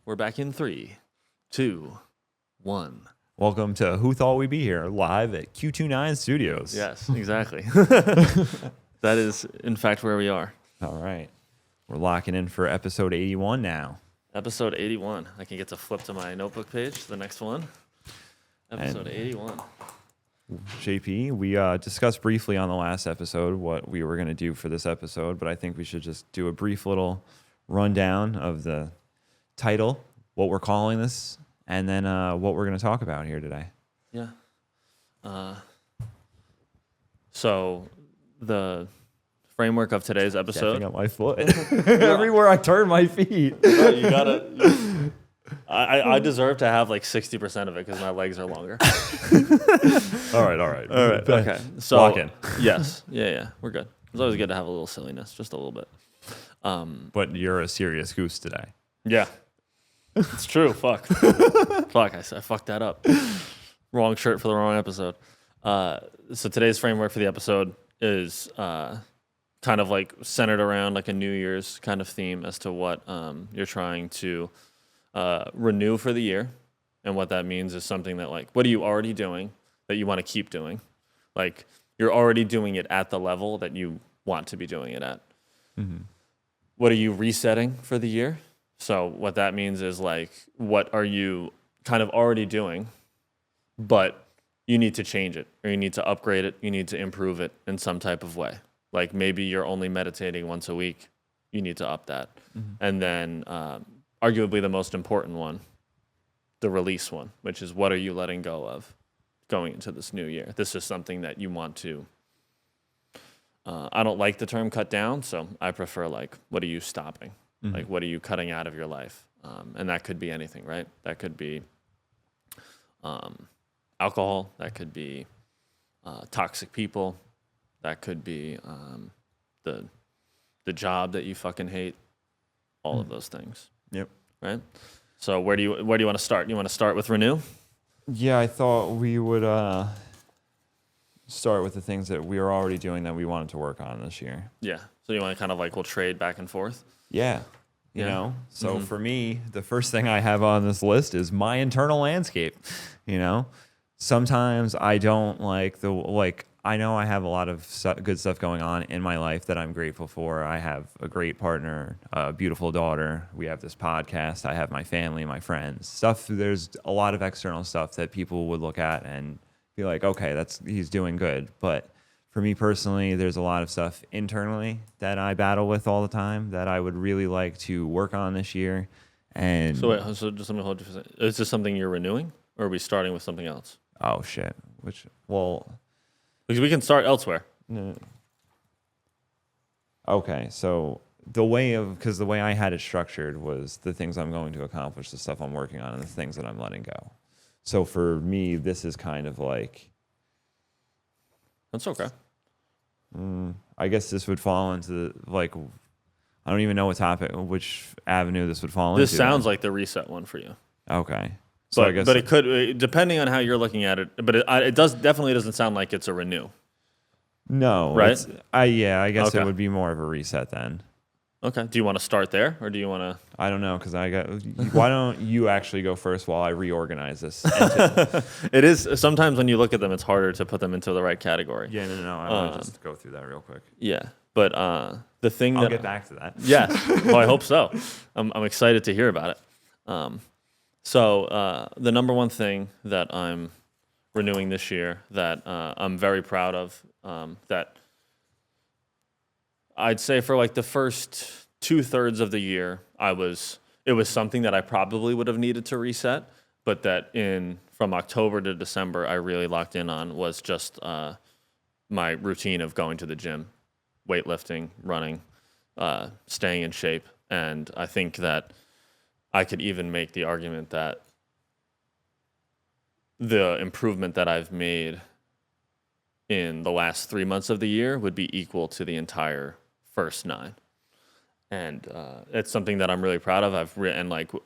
We're back in 3, 2, 1. Welcome to Who Thought We'd Be Here, live at Q29 Studios. Yes, exactly. That is, in fact, where we are. All right. We're locking in for episode 81 now. Episode 81. I can get to flip to my notebook page, the next one. Episode 81. JP, we discussed briefly on the last episode what we were going to do for this episode, but I think we should just do a brief little rundown of the title, what we're calling this, and then what we're going to talk about here today. Yeah. So the framework of today's episode. Stepping up my foot. Everywhere I turn my feet. No, you gotta. I deserve to have like 60% of it because my legs are longer. All right. Okay. So Lock in. Yes. Yeah. We're good. It's always good to have a little silliness, just a little bit. But you're a serious goose today. Yeah. It's true. Fuck. I fucked that up. Wrong shirt for the wrong episode. So today's framework for the episode is kind of like centered around like a New Year's kind of theme as to what you're trying to renew for the year. And what that means is something that like, what are you already doing that you want to keep doing? Like you're already doing it at the level that you want to be doing it at. Mm-hmm. What are you resetting for the year? So what that means is like, what are you kind of already doing, but you need to change it or you need to upgrade it. You need to improve it in some type of way. Like maybe you're only meditating once a week. You need to up that. Mm-hmm. And then arguably the most important one, the release one, which is what are you letting go of going into this new year? This is something that you want to, I don't like the term cut down, so I prefer like, what are you stopping? Mm-hmm. Like, what are you cutting out of your life? And that could be anything, right? That could be alcohol. That could be toxic people. That could be the job that you fucking hate. All of those things. Yep. Right. So where do you want to start? You want to start with renew? Yeah, I thought we would start with the things that we were already doing that we wanted to work on this year. Yeah. So you want to kind of like we'll trade back and forth. Yeah. You know, so for me, the first thing I have on this list is my internal landscape. You know, sometimes I don't I know I have a lot of good stuff going on in my life that I'm grateful for. I have a great partner, a beautiful daughter. We have this podcast. I have my family, my friends, stuff. There's a lot of external stuff that people would look at and be like, okay, he's doing good. But for me personally, there's a lot of stuff internally that I battle with all the time that I would really like to work on this year. And so just let me hold you for a second. Is this something you're renewing, or are we starting with something else? Oh shit! Because we can start elsewhere. No. Okay, so the way I had it structured was the things I'm going to accomplish, the stuff I'm working on, and the things that I'm letting go. So for me, this is kind of like. That's okay. I guess this would fall into I don't even know which avenue this would fall into. This sounds like the reset one for you. Okay. So I guess, but it could, depending on how you're looking at it. But it definitely doesn't sound like it's a renew. No, right? I guess it would be more of a reset then. Okay. Do you want to start there, or do you want to? I don't know, because why don't you actually go first while I reorganize this? It is sometimes when you look at them, it's harder to put them into the right category. Yeah, no. I want to just go through that real quick. Yeah, but the thing I'll get back to that. Yes, well, I hope so. I'm excited to hear about it. So the number one thing that I'm renewing this year that I'm very proud of, that I'd say for like the first 2/3 of the year, it was something that I probably would have needed to reset, but that from October to December, I really locked in on was just my routine of going to the gym, weightlifting, running, staying in shape. And I think that I could even make the argument that the improvement that I've made in the last 3 months of the year would be equal to the entire first 9. And it's something that I'm really proud of.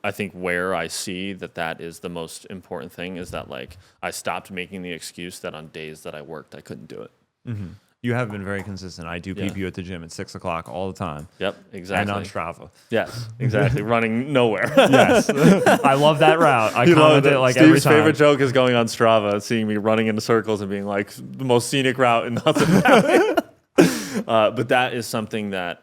I think where I see that is the most important thing is that like I stopped making the excuse that on days that I worked, I couldn't do it. Mm-hmm. You have been very consistent. I do peep you at the gym at 6 o'clock all the time. Yep, exactly. And on Strava. Yes, exactly. Running nowhere. Yes. I love that route. I You love comment it it. like every Steve's time. favorite joke is going on Strava, seeing me running into circles and being like, the most scenic route in Hudson Valley. But that is something that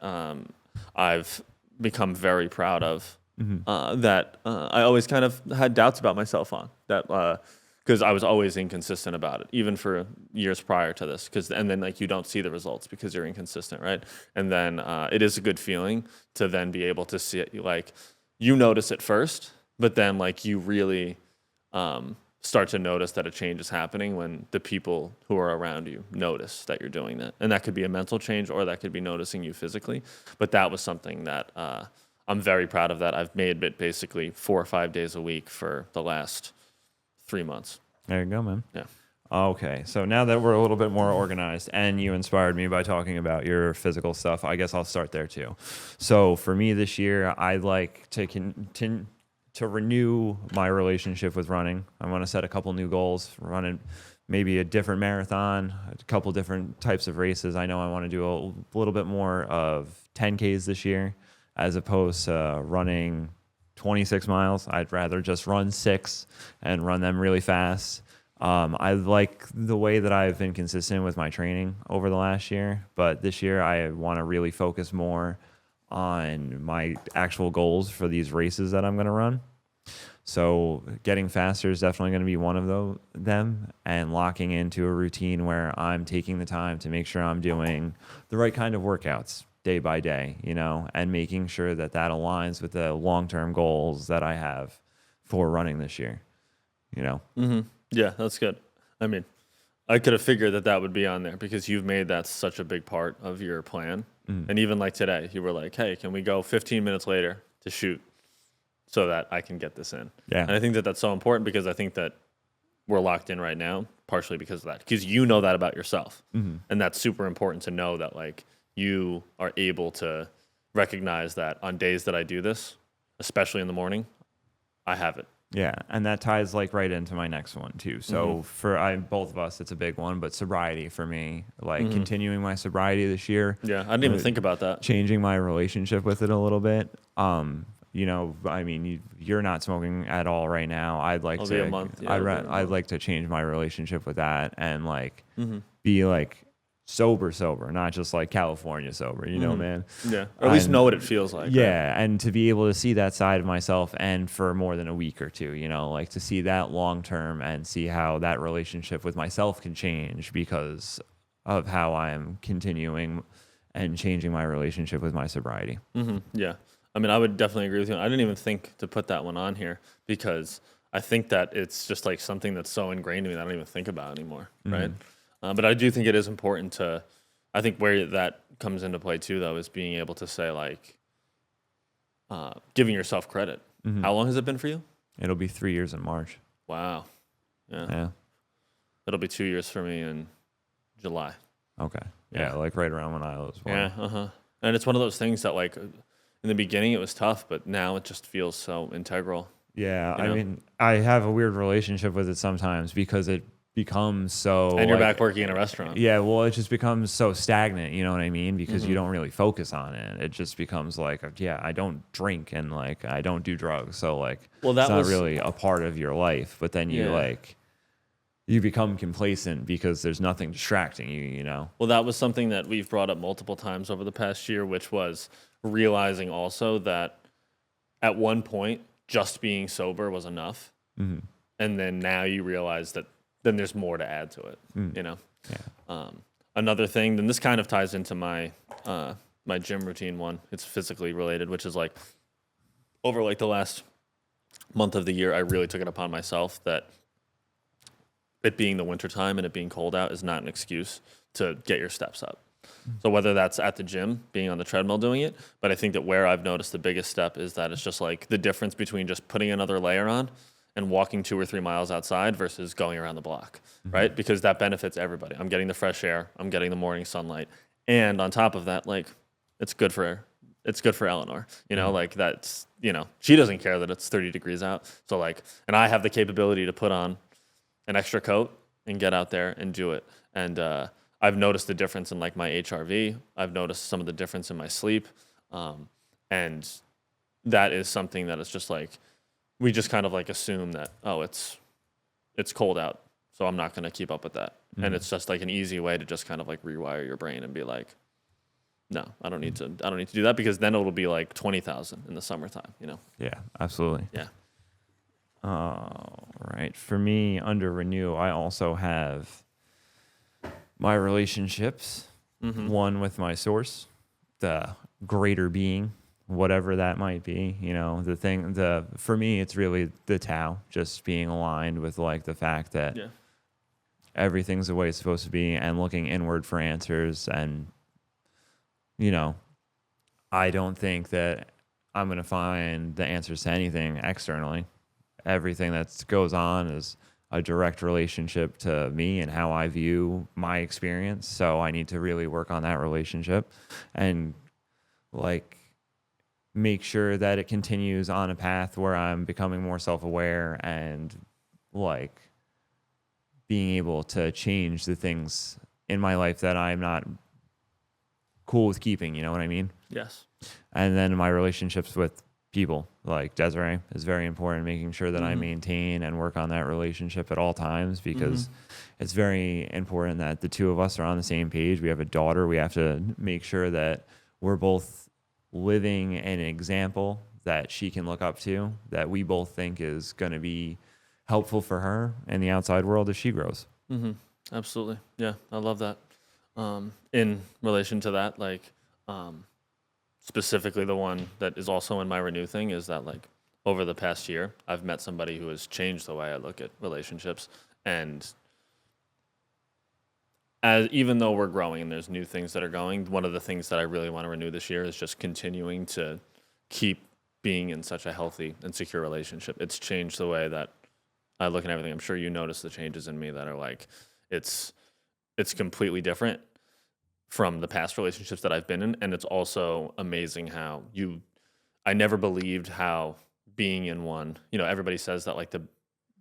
I've become very proud of. That I always kind of had doubts about myself on. That because I was always inconsistent about it, even for years prior to this. And then like you don't see the results because you're inconsistent, right? And then it is a good feeling to then be able to see it. Like you notice it first, but then like you really start to notice that a change is happening when the people who are around you notice that you're doing that. And that could be a mental change, or that could be noticing you physically. But that was something that I'm very proud of. That I've made it basically 4 or 5 days a week for the last 3 months. There you go, man. Yeah. Okay, so now that we're a little bit more organized, and you inspired me by talking about your physical stuff, I guess I'll start there too. So for me this year, I'd like to continue to renew my relationship with running. I want to set a couple new goals, running maybe a different marathon, a couple different types of races. I know I want to do a little bit more of 10Ks this year, as opposed to running 26 miles. I'd rather just run 6 and run them really fast. I like the way that I've been consistent with my training over the last year, but this year I want to really focus more on my actual goals for these races that I'm going to run. So getting faster is definitely going to be one of them, and locking into a routine where I'm taking the time to make sure I'm doing the right kind of workouts day by day, and making sure that that aligns with the long-term goals that I have for running this year, Mm-hmm. Yeah, that's good. I mean, I could have figured that would be on there because you've made that such a big part of your plan. And even like today, you were like, hey, can we go 15 minutes later to shoot so that I can get this in? Yeah. And I think that that's so important because I think that we're locked in right now, partially because of that, because you know that about yourself. And that's super important to know that like you are able to recognize that on days that I do this, especially in the morning, I have it. Yeah, and that ties like right into my next one too. So for both of us, it's a big one, but sobriety for me, like continuing my sobriety this year. Yeah, I didn't even think about that. Changing my relationship with it a little bit. I mean, you're not smoking at all right now. I'd like to. Be a month. Yeah, I'd like to change my relationship with that and like be like sober, not just like California sober, man. Yeah, or at least know what it feels like. Yeah, right? And to be able to see that side of myself, and for more than a week or two, like to see that long term and see how that relationship with myself can change because of how I am continuing and changing my relationship with my sobriety. Yeah, I mean, I would definitely agree with you. I didn't even think to put that one on here because I think that it's just like something that's so ingrained in me that I don't even think about anymore, right? But I do think it is important to, I think where that comes into play too, though, is being able to say like, giving yourself credit. How long has it been for you? It'll be 3 years in March. Wow. Yeah. It'll be 2 years for me in July. Okay. Yeah, like right around when I was born. Yeah. And it's one of those things that like in the beginning it was tough, but now it just feels so integral. Yeah. I mean, I have a weird relationship with it sometimes because it becomes so, and you're back working in a restaurant. Yeah, well, it just becomes so stagnant, you know what I mean? Because you don't really focus on it. It just becomes like, I don't drink and like I don't do drugs, so like it's not really a part of your life. But then you become complacent because there's nothing distracting you, Well, that was something that we've brought up multiple times over the past year, which was realizing also that at one point just being sober was enough, and then now you realize that then there's more to add to it, Yeah. Another thing, then this kind of ties into my my gym routine one. It's physically related, which is like over like the last month of the year, I really took it upon myself that it being the wintertime and it being cold out is not an excuse to get your steps up. So whether that's at the gym, being on the treadmill doing it, but I think that where I've noticed the biggest step is that it's just like the difference between just putting another layer on and walking 2 or 3 miles outside versus going around the block, right? Because that benefits everybody. I'm getting the fresh air, I'm getting the morning sunlight, and on top of that, like it's good for Eleanor, like that's, she doesn't care that it's 30 degrees out. So like, and I have the capability to put on an extra coat and get out there and do it. And I've noticed the difference in like my HRV. I've noticed some of the difference in my sleep. And that is something that is just like, we just kind of like assume that, oh, it's cold out, so I'm not going to keep up with that. And it's just like an easy way to just kind of like rewire your brain and be like, no, I don't need to do that, because then it'll be like 20,000 in the summertime, you know? Yeah, absolutely. Yeah. All right. For me, under renew, I also have my relationships. One with my source, the greater being, whatever that might be. You know, for me, it's really the Tao, just being aligned with like the fact that everything's the way it's supposed to be, and looking inward for answers. And, you know, I don't think that I'm going to find the answers to anything externally. Everything that goes on is a direct relationship to me and how I view my experience. So I need to really work on that relationship and like make sure that it continues on a path where I'm becoming more self-aware and like being able to change the things in my life that I'm not cool with keeping, you know what I mean? Yes. And then my relationships with people like Desiree is very important, making sure that I maintain and work on that relationship at all times, because it's very important that the two of us are on the same page. We have a daughter. We have to make sure that we're both living an example that she can look up to, that we both think is going to be helpful for her in the outside world as she grows. Absolutely. Yeah, I love that. In relation to that, like, specifically the one that is also in my renew thing is that like over the past year, I've met somebody who has changed the way I look at relationships. And even though we're growing and there's new things that are going, one of the things that I really want to renew this year is just continuing to keep being in such a healthy and secure relationship. It's changed the way that I look at everything. I'm sure you notice the changes in me that are like, it's completely different from the past relationships that I've been in. And it's also amazing how I never believed how being in one, you know, everybody says that like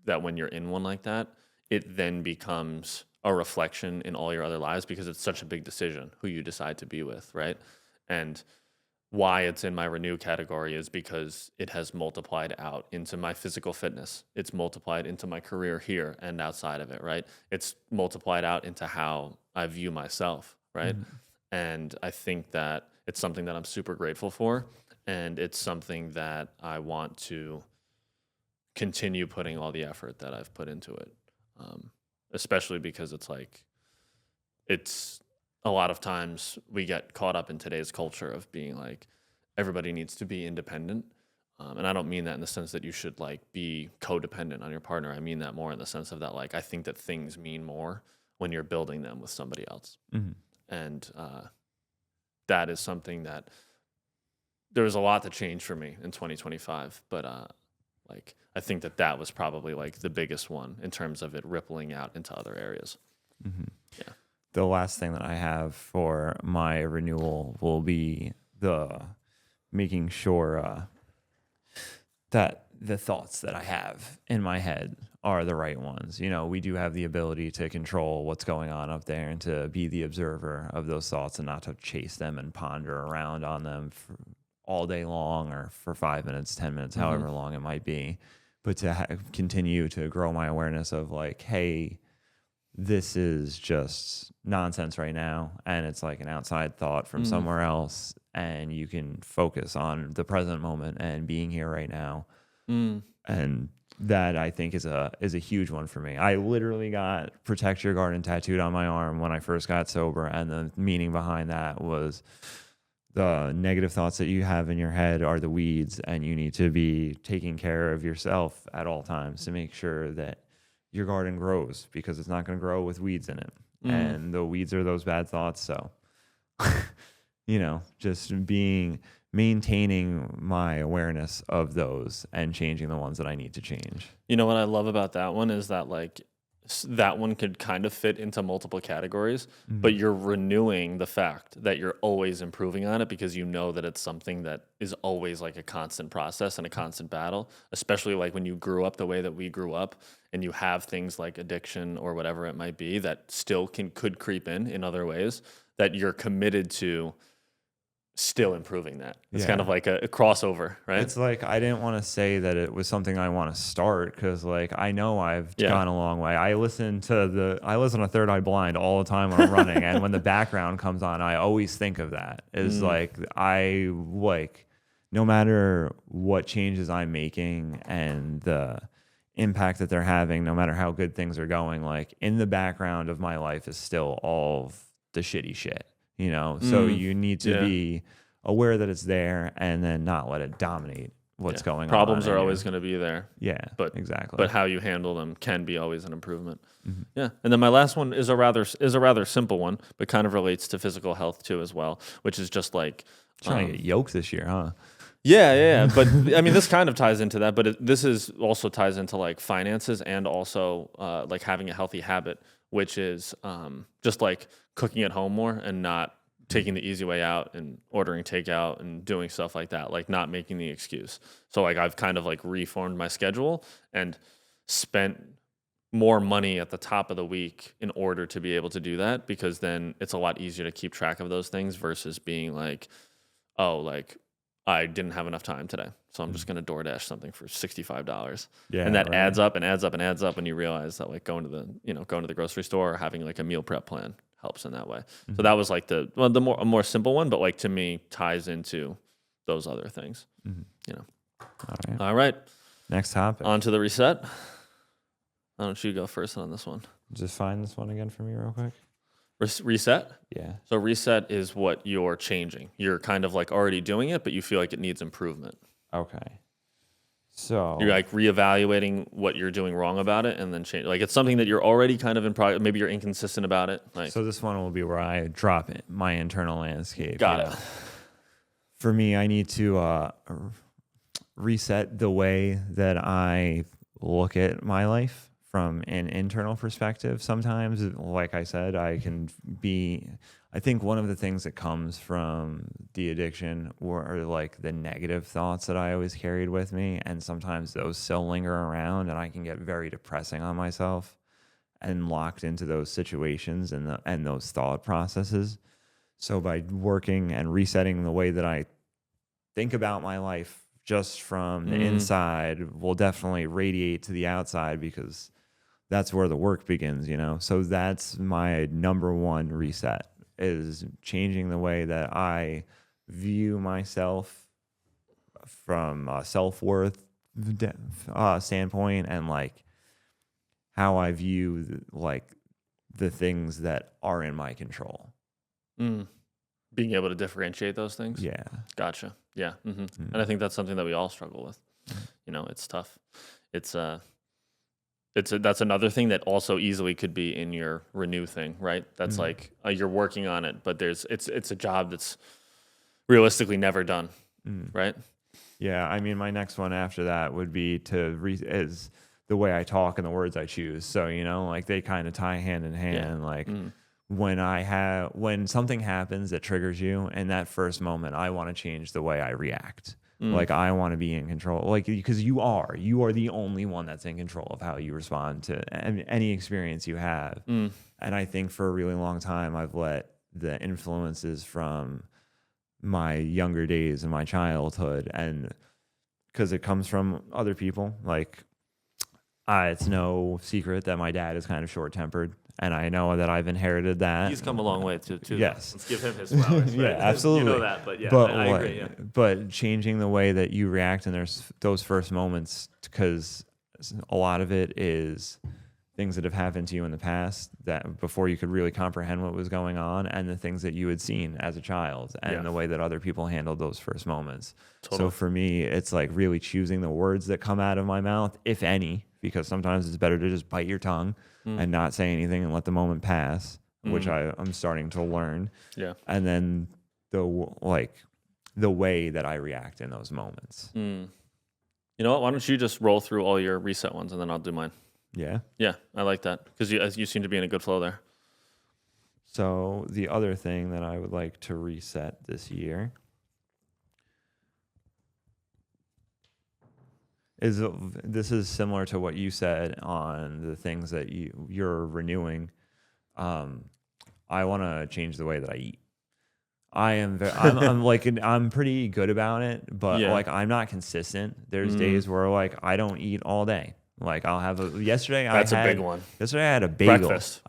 that when you're in one like that, it then becomes a reflection in all your other lives, because it's such a big decision who you decide to be with, right? And why it's in my renew category is because it has multiplied out into my physical fitness. It's multiplied into my career here and outside of it, right? It's multiplied out into how I view myself, right? And I think that it's something that I'm super grateful for, and it's something that I want to continue putting all the effort that I've put into it, especially because it's a lot of times we get caught up in today's culture of being like, everybody needs to be independent. And I don't mean that in the sense that you should like be codependent on your partner. I mean that more in the sense of that, like, I think that things mean more when you're building them with somebody else. And that is something that there was a lot to change for me in 2025. But like, I think that was probably like the biggest one in terms of it rippling out into other areas. Yeah. The last thing that I have for my renewal will be the making sure that the thoughts that I have in my head are the right ones. You know, we do have the ability to control what's going on up there and to be the observer of those thoughts and not to chase them and ponder around on them for all day long or for 5 minutes, 10 minutes, however long it might be. But to continue to grow my awareness of like, hey, this is just nonsense right now, and it's like an outside thought from somewhere else, and you can focus on the present moment and being here right now. And that, I think, is a huge one for me. I literally got Protect Your Garden tattooed on my arm when I first got sober, and the meaning behind that was the negative thoughts that you have in your head are the weeds, and you need to be taking care of yourself at all times to make sure that your garden grows, because it's not going to grow with weeds in it. And the weeds are those bad thoughts. So, you know, just maintaining my awareness of those and changing the ones that I need to change. You know what I love about that one is that, like, that one could kind of fit into multiple categories, but you're renewing the fact that you're always improving on it because you know that it's something that is always like a constant process and a constant battle, especially like when you grew up the way that we grew up and you have things like addiction or whatever it might be that still could creep in other ways, that you're committed to still improving that. It's kind of like a crossover, right? It's like I didn't want to say that it was something I want to start because like I know I've gone a long way. I listen to Third Eye Blind all the time when I'm running, and when the background comes on, I always think of that. Is like I like no matter what changes I'm making and the impact that they're having, no matter how good things are going, like in the background of my life is still all of the shitty shit. So you need to be aware that it's there and then not let it dominate what's going on. Problems are always going to be there. Yeah, but exactly. But how you handle them can be always an improvement. Yeah, and then my last one is a rather simple one, but kind of relates to physical health too as well, which is just like trying to get yoked this year, huh? Yeah. But I mean, this kind of ties into that, but this is also ties into like finances and also like having a healthy habit, which is just like cooking at home more and not taking the easy way out and ordering takeout and doing stuff like that, like not making the excuse. So like I've kind of like reformed my schedule and spent more money at the top of the week in order to be able to do that, because then it's a lot easier to keep track of those things versus being like, oh, like I didn't have enough time today, so I'm just going to DoorDash something for $65. Yeah, and that adds up and adds up and adds up, and you realize that like going to the grocery store or having like a meal prep plan helps in that way. So that was like a more simple one, but like to me ties into those other things. All right. Next topic. On to the reset. Why don't you go first on this one? Just find this one again for me real quick. Reset? Yeah. So reset is what you're changing. You're kind of like already doing it, but you feel like it needs improvement. Okay. So you're like reevaluating what you're doing wrong about it and then change. Like it's something that you're already kind of in progress. Maybe you're inconsistent about it. Like, so this one will be where I drop it, my internal landscape. Got it. For me, I need to reset the way that I look at my life from an internal perspective. Sometimes, like I said, I think one of the things that comes from the addiction were like the negative thoughts that I always carried with me. And sometimes those still linger around and I can get very depressing on myself and locked into those situations and those thought processes. So by working and resetting the way that I think about my life just from the inside will definitely radiate to the outside, because that's where the work begins, So that's my number one reset, is changing the way that I view myself from a self-worth standpoint, and like how I view the things that are in my control. Being able to differentiate those things. Yeah. Gotcha. Yeah. And I think that's something that we all struggle with. It's tough. That's another thing that also easily could be in your renew thing, right? That's like you're working on it, but it's a job that's realistically never done, right? Yeah, I mean, my next one after that would be is the way I talk and the words I choose. So like they kind of tie hand in hand. Like when something happens that triggers you, in that first moment, I want to change the way I react. Like I want to be in control, like, because you are the only one that's in control of how you respond to any experience you have. And I think for a really long time, I've let the influences from my younger days and my childhood, and because it comes from other people, like it's no secret that my dad is kind of short-tempered. And I know that I've inherited that. He's come a long way too. Yes. Let's give him his flowers. Right? Yeah, absolutely. You know that, but I agree. Yeah. But changing the way that you react in those first moments, because a lot of it is things that have happened to you in the past that before you could really comprehend what was going on, and the things that you had seen as a child, and the way that other people handled those first moments. Totally. So for me, it's like really choosing the words that come out of my mouth, if any, because sometimes it's better to just bite your tongue and not say anything and let the moment pass, which I'm starting to learn. Yeah. And then the way that I react in those moments. You know what? Why don't you just roll through all your reset ones and then I'll do mine. Yeah. Yeah, I like that because you seem to be in a good flow there. So the other thing that I would like to reset this year is this is similar to what you said on the things that you're renewing. I want to change the way that I eat. I'm like I'm pretty good about it, but Yeah. like I'm not consistent. There's days where like I don't eat all day. Like I'll have a That's a big one. Yesterday I had a bagel. Breakfast.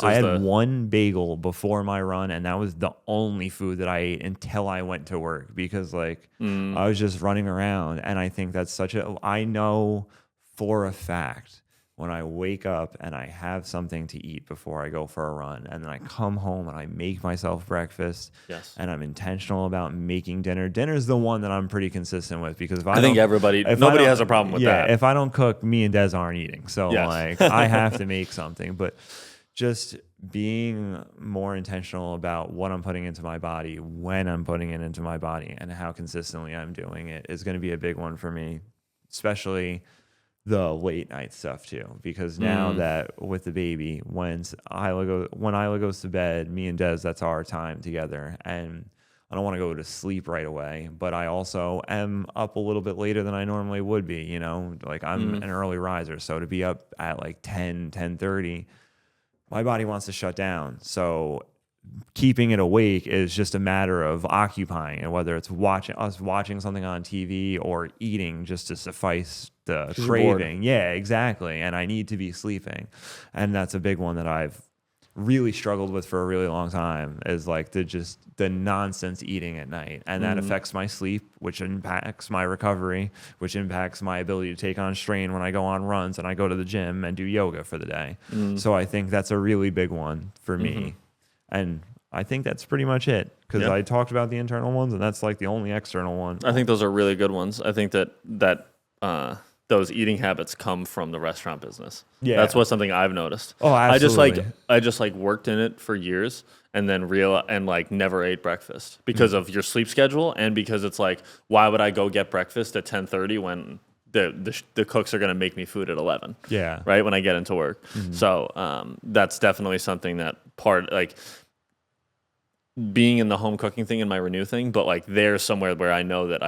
I had one bagel before my run, and that was the only food that I ate until I went to work because like I was just running around, and I think that's I know for a fact when I wake up and I have something to eat before I go for a run, and then I come home and I make myself breakfast, Yes. and I'm intentional about making dinner. Dinner's the one that I'm pretty consistent with because if I think nobody has a problem with that. If I don't cook, me and Des aren't eating. So Yes. like I have to make something, but just being more intentional about what I'm putting into my body, when I'm putting it into my body, and how consistently I'm doing it is going to be a big one for me, especially the late night stuff too, because now that with the baby, when Isla goes to bed, me and Des, that's our time together, and I don't want to go to sleep right away, but I also am up a little bit later than I normally would be, you know, like I'm an early riser, so to be up at like 10:30, my body wants to shut down. So keeping it awake is just a matter of occupying it, whether it's watching something on TV or eating just to suffice the craving. Yeah, exactly. And I need to be sleeping. And that's a big one that I've really struggled with for a really long time, is like the nonsense eating at night. And that affects my sleep, which impacts my recovery, which impacts my ability to take on strain when I go on runs and I go to the gym and do yoga for the day. So I think that's a really big one for me. And I think that's pretty much it, because I talked about the internal ones, and that's like the only external one. I think those are really good ones. I think that those eating habits come from the restaurant business. Yeah. That's something I've noticed. Oh, absolutely. I just worked in it for years and then never ate breakfast because of your sleep schedule, and because it's like, why would I go get breakfast at 10:30 when the cooks are going to make me food at 11? Yeah. Right, when I get into work. So that's definitely something that like being in the home cooking thing and my renew thing, but like there's somewhere where I know that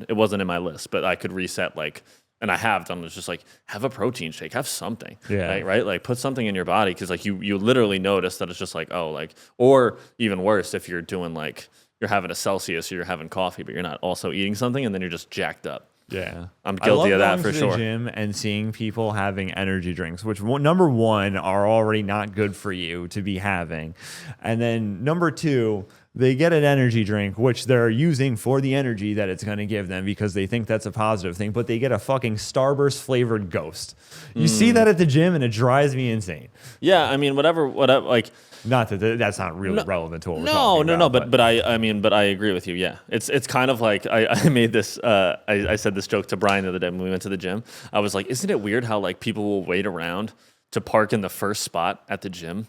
it wasn't in my list, but I could reset, like, and I have done. It's just like, have a protein shake, have something, right? Like put something in your body, because like you literally notice that it's just like, oh, like, or even worse, if you're doing like you're having a Celsius or you're having coffee, but you're not also eating something, and then you're just jacked up. Yeah, I'm guilty of that for sure. I love going to the gym and seeing people having energy drinks, which number one are already not good for you to be having, and then number two, they get an energy drink, which they're using for the energy that it's going to give them because they think that's a positive thing, but they get a fucking Starburst flavored Ghost. You see that at the gym, and it drives me insane. Yeah, I mean, whatever, like. Not that that's not really relevant to what we're talking about. No, but I agree with you. Yeah, it's kind of like I made this. I said this joke to Brian the other day when we went to the gym. I was like, isn't it weird how like people will wait around to park in the first spot at the gym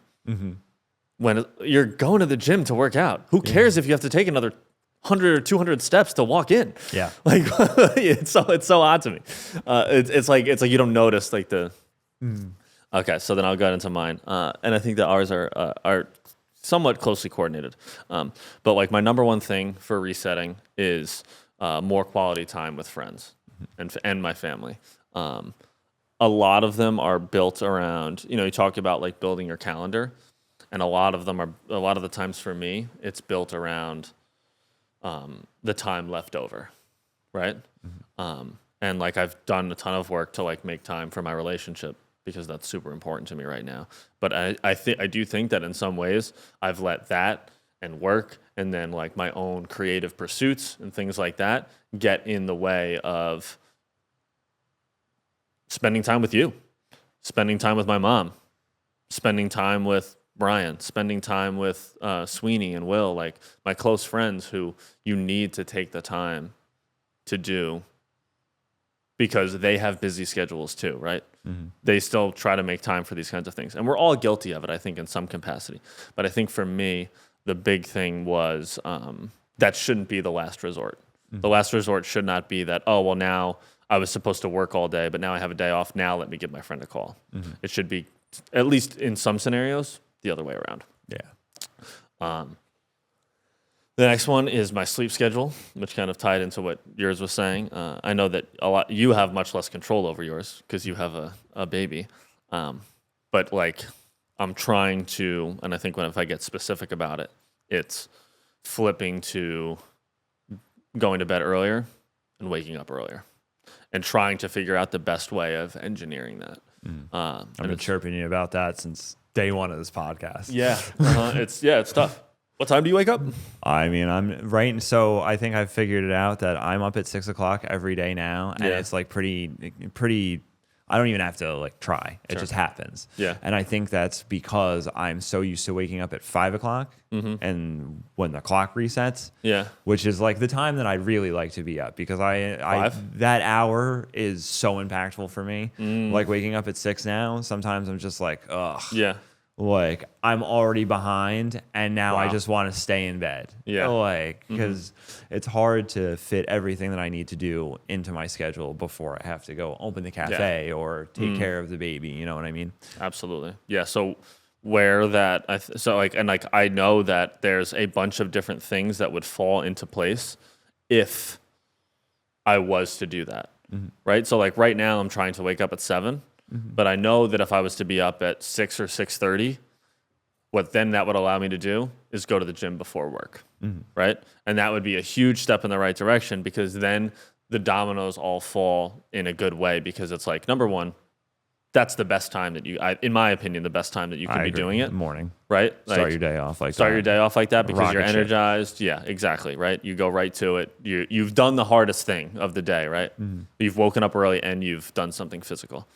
when you're going to the gym to work out? Who cares if you have to take another 100 or 200 steps to walk in? Yeah, like it's so odd to me. It's like you don't notice like the. Okay, so then I'll get into mine, and I think that ours are somewhat closely coordinated. But like my number one thing for resetting is more quality time with friends and my family. A lot of them are built around, you talk about like building your calendar, and a lot of the times for me, it's built around the time left over, right? And like I've done a ton of work to like make time for my relationship, because that's super important to me right now. But I do think that in some ways I've let that and work and then like my own creative pursuits and things like that get in the way of spending time with you, spending time with my mom, spending time with Brian, spending time with Sweeney and Will, like my close friends who you need to take the time to do, because they have busy schedules too, right? They still try to make time for these kinds of things. And we're all guilty of it, I think, in some capacity. But I think for me, the big thing was that shouldn't be the last resort. The last resort should not be that, oh, well, now I was supposed to work all day, but now I have a day off. Now let me give my friend a call. It should be, at least in some scenarios, the other way around. Yeah. The next one is my sleep schedule, which kind of tied into what yours was saying. I know that you have much less control over yours because you have a baby. But like I'm trying to, and I think if I get specific about it, it's flipping to going to bed earlier and waking up earlier and trying to figure out the best way of engineering that. I've been chirping you about that since day one of this podcast. Yeah. It's tough. What time do you wake up? I mean, I'm right. So I think I've figured it out that I'm up at 6 o'clock every day now. And it's like pretty, I don't even have to like try. It just happens. Yeah. And I think that's because I'm so used to waking up at 5 o'clock and when the clock resets, which is like the time that I really like to be up because I that hour is so impactful for me. Like waking up at 6 now, sometimes I'm just like, ugh. Yeah. Like I'm already behind and now I just want to stay in bed. Yeah. Like, because it's hard to fit everything that I need to do into my schedule before I have to go open the cafe or take care of the baby. You know what I mean? Absolutely. Yeah. So where that, I know that there's a bunch of different things that would fall into place if I was to do that. Right. So like right now I'm trying to wake up at 7. But I know that if I was to be up at 6 or 6:30, what then that would allow me to do is go to the gym before work, right? And that would be a huge step in the right direction because then the dominoes all fall in a good way because it's like, number one, that's the best time that in my opinion, the best time that you can be doing it. Morning. Right? Start your day off like that. Start your day off like that because you're Rocket ship. energized. Yeah, exactly, right? You go right to it. You've done the hardest thing of the day, right? You've woken up early and you've done something physical.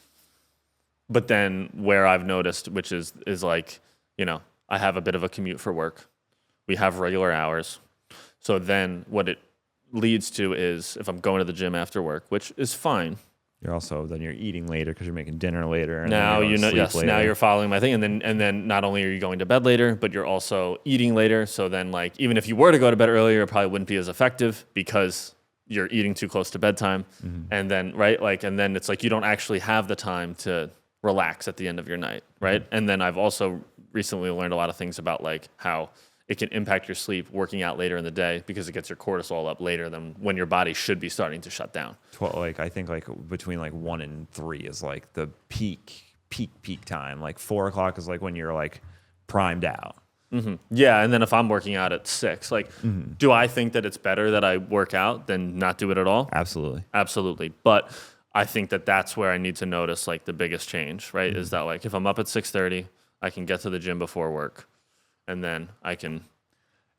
But then where I've noticed, which is like, I have a bit of a commute for work. We have regular hours. So then what it leads to is if I'm going to the gym after work, which is fine. Then you're eating later because you're making dinner later. And now later. Now you're following my thing. And then not only are you going to bed later, but you're also eating later. So then like, even if you were to go to bed earlier, it probably wouldn't be as effective because you're eating too close to bedtime. And then, right? Like, and then it's like, you don't actually have the time to relax at the end of your night, right? And then I've also recently learned a lot of things about like how it can impact your sleep working out later in the day because it gets your cortisol up later than when your body should be starting to shut down. I think like between like 1 and 3 is like the peak time. Like 4 o'clock is like when you're like primed out. Yeah, and then if I'm working out at 6, like, do I think that it's better that I work out than not do it at all? Absolutely. But I think that that's where I need to notice like the biggest change, right? Is that like if I'm up at 6:30, I can get to the gym before work, and then I can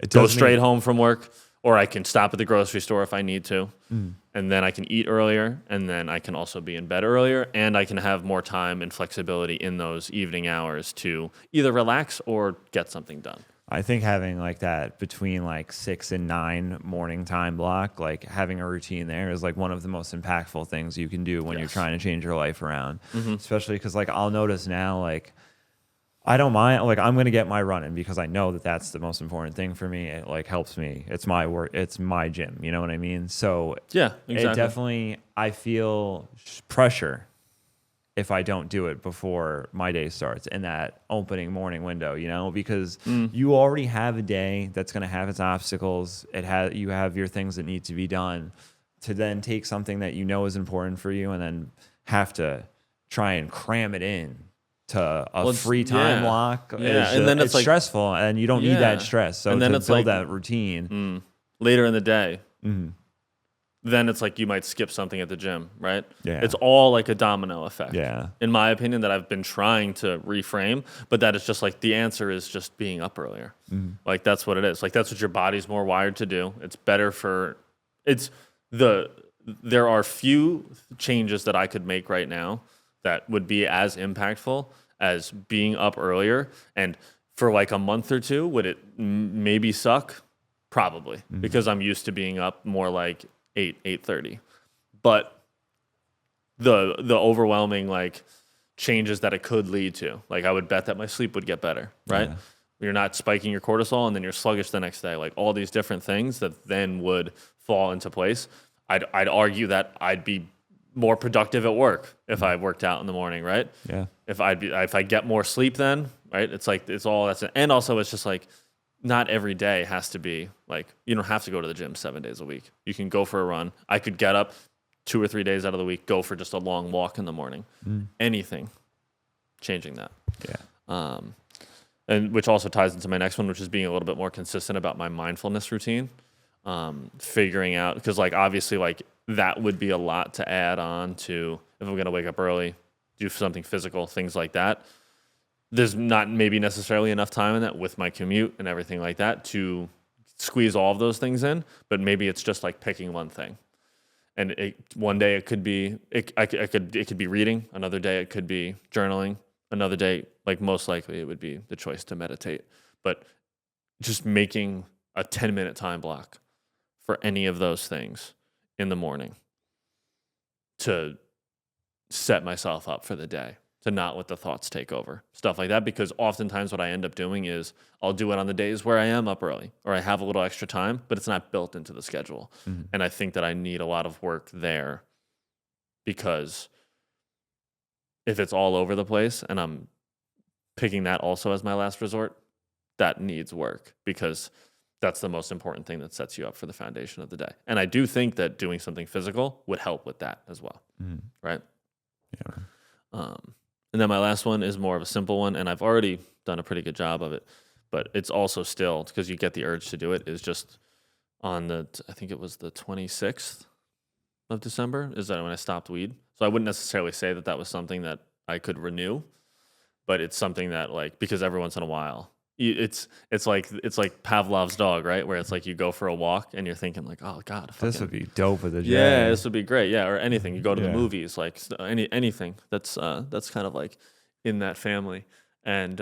go straight home from work, or I can stop at the grocery store if I need to, and then I can eat earlier, and then I can also be in bed earlier, and I can have more time and flexibility in those evening hours to either relax or get something done. I think having like that between like 6 and 9 morning time block, like having a routine there is like one of the most impactful things you can do when you're trying to change your life around, especially because like I'll notice now, like I don't mind, like I'm going to get my running because I know that that's the most important thing for me. It like helps me. It's my work. It's my gym. You know what I mean? So yeah, exactly. It definitely, I feel pressure if I don't do it before my day starts in that opening morning window, because you already have a day that's going to have its obstacles. You have your things that need to be done to then take something that you know is important for you and then have to try and cram it in to a free time block. Yeah. And then it's like, stressful and you don't need that stress. So and then to build like, that routine later in the day, then it's like you might skip something at the gym, right? Yeah. It's all like a domino effect. Yeah. In my opinion, that I've been trying to reframe, but that is just like the answer is just being up earlier. Like that's what it is. Like that's what your body's more wired to do. It's better there are few changes that I could make right now that would be as impactful as being up earlier. And for like a month or two, would it maybe suck? Probably, because I'm used to being up more like 8:30, but the overwhelming like changes that it could lead to, like I would bet that my sleep would get better, right? Yeah. You're not spiking your cortisol and then you're sluggish the next day, like all these different things that then would fall into place. I'd argue that I'd be more productive at work if I worked out in the morning, right? Yeah. If I get more sleep then, right? It's like, it's all that's it. And also it's just like, not every day has to be like, you don't have to go to the gym 7 days a week. You can go for a run. I could get up 2 or 3 days out of the week, go for just a long walk in the morning. Anything, changing that. Yeah. And which also ties into my next one, which is being a little bit more consistent about my mindfulness routine. Figuring out, because like obviously like that would be a lot to add on to if I'm going to wake up early, do something physical, things like that. There's not maybe necessarily enough time in that with my commute and everything like that to squeeze all of those things in, but maybe it's just like picking one thing. And one day it could be it could be reading, another day it could be journaling, another day like most likely it would be the choice to meditate. But just making a 10-minute time block for any of those things in the morning to set myself up for the day, to not let the thoughts take over, stuff like that. Because oftentimes what I end up doing is I'll do it on the days where I am up early or I have a little extra time, but it's not built into the schedule. And I think that I need a lot of work there, because if it's all over the place and I'm picking that also as my last resort, that needs work, because that's the most important thing that sets you up for the foundation of the day. And I do think that doing something physical would help with that as well. Right? Yeah. And then my last one is more of a simple one, and I've already done a pretty good job of it, but it's also still, because you get the urge to do it, is just on I think it was the 26th of December, is that when I stopped weed. So I wouldn't necessarily say that that was something that I could renew, but it's something that like, because every once in a while, it's like Pavlov's dog, right? Where it's like you go for a walk and you're thinking like, oh God, This would be dope with a J. yeah, this would be great. Yeah, or anything. You go to the movies, like anything that's kind of like in that family. And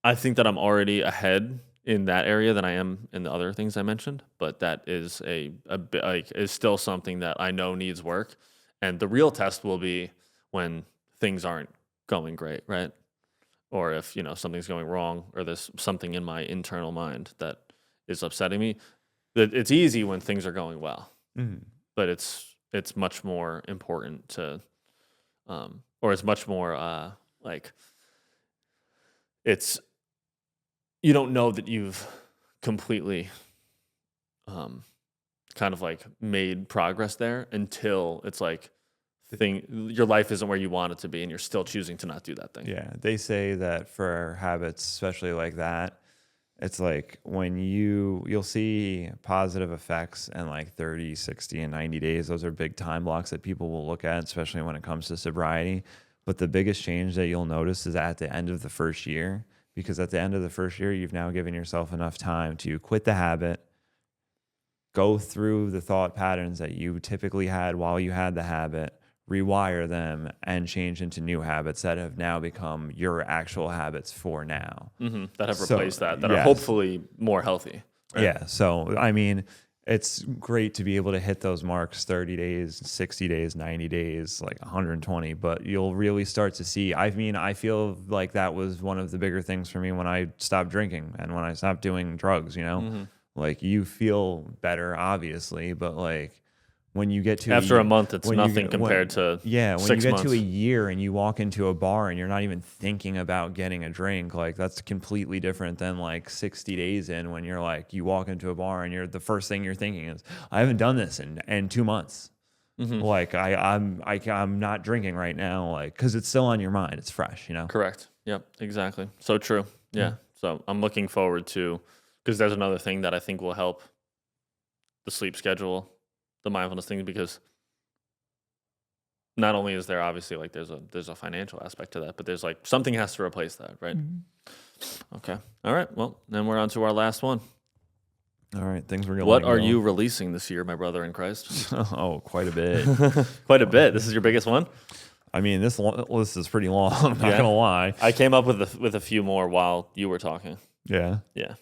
I think that I'm already ahead in that area than I am in the other things I mentioned. But that is a bit like is still something that I know needs work. And the real test will be when things aren't going great, right? Or if, something's going wrong, or there's something in my internal mind that is upsetting me. It's easy when things are going well, but it's much more important to, or it's much more like it's, you don't know that you've completely kind of like made progress there until it's like your life isn't where you want it to be and you're still choosing to not do that thing. Yeah, they say that for habits, especially like that, it's like when you'll see positive effects in like 30, 60, and 90 days. Those are big time blocks that people will look at, especially when it comes to sobriety. But the biggest change that you'll notice is at the end of the first year, because at the end of the first year, you've now given yourself enough time to quit the habit, go through the thought patterns that you typically had while you had the habit, rewire them, and change into new habits that have now become your actual habits for now. That have replaced that are hopefully more healthy. Right? Yeah. So, I mean, it's great to be able to hit those marks 30 days, 60 days, 90 days, like 120, but you'll really start to see, I feel like that was one of the bigger things for me when I stopped drinking and when I stopped doing drugs, like you feel better, obviously, but like, when you get to after a month, it's nothing compared to 6 months. When you get to a year and you walk into a bar and you're not even thinking about getting a drink, like that's completely different than like 60 days in when you're like, you walk into a bar and the first thing you're thinking is, I haven't done this in 2 months. Like I'm not drinking right now, like, cause it's still on your mind. It's fresh, Correct. Yep. Exactly. So true. Yeah. So I'm looking forward to, cause there's another thing that I think will help the sleep schedule, the mindfulness thing, because not only is there obviously like there's a financial aspect to that, but there's like something has to replace that, right? Okay. All right. Well, then we're on to our last one. All right. Things we're going. What are you releasing this year, my brother in Christ? Oh, quite a bit. Quite a bit. This is your biggest one? I mean, this list is pretty long. I'm not gonna lie. I came up with a few more while you were talking. Yeah. Yeah.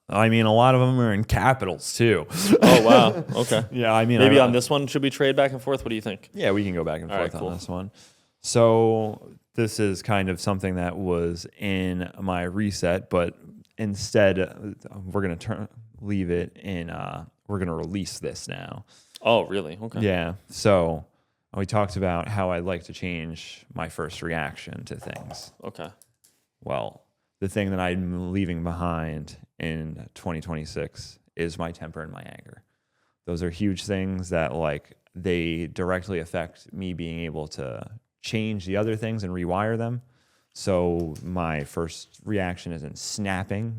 I mean, a lot of them are in capitals too. Oh, wow. Okay. Yeah, I mean, maybe on this one, should we trade back and forth? What do you think? Yeah, we can go back and forth cool. on this one. So this is kind of something that was in my reset, but instead we're going to leave it in, we're going to release this now. Oh, really? Okay. Yeah. So we talked about how I'd like to change my first reaction to things. Okay. Well, the thing that I'm leaving behind in 2026 is my temper and my anger. Those are huge things that like they directly affect me being able to change the other things and rewire them. So my first reaction isn't snapping,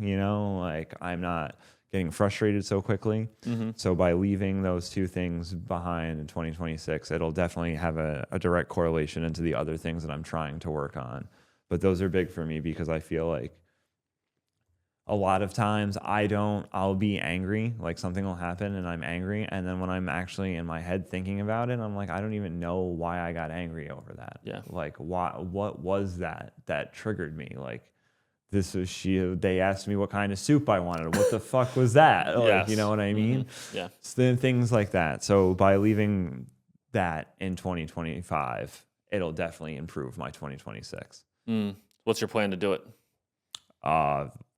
like I'm not getting frustrated so quickly. So by leaving those two things behind in 2026, it'll definitely have a direct correlation into the other things that I'm trying to work on. But those are big for me because I feel like a lot of times I'll be angry, like something will happen and I'm angry. And then when I'm actually in my head thinking about it, I'm like, I don't even know why I got angry over that. Yeah. Like, what was that triggered me? Like, they asked me what kind of soup I wanted. What the fuck was that? Like, Yes. you know what I mean? Yeah. So things like that. So by leaving that in 2025, it'll definitely improve my 2026. What's your plan to do it?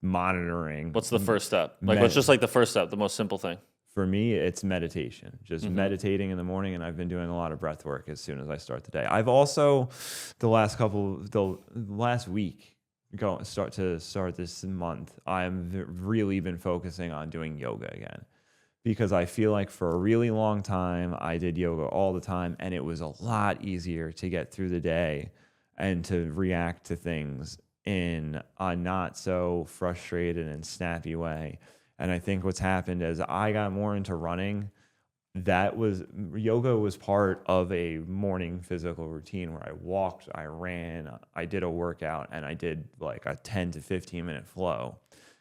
Monitoring. What's the first step? Like, what's just like the first step, the most simple thing? For me, it's meditation. Just meditating in the morning, and I've been doing a lot of breath work as soon as I start the day. I've also the last week start this month, I've really been focusing on doing yoga again. Because I feel like for a really long time, I did yoga all the time, and it was a lot easier to get through the day and to react to things in a not so frustrated and snappy way. And I think what's happened as I got more into running, yoga was part of a morning physical routine where I walked, I ran, I did a workout, and I did like a 10 to 15 minute flow.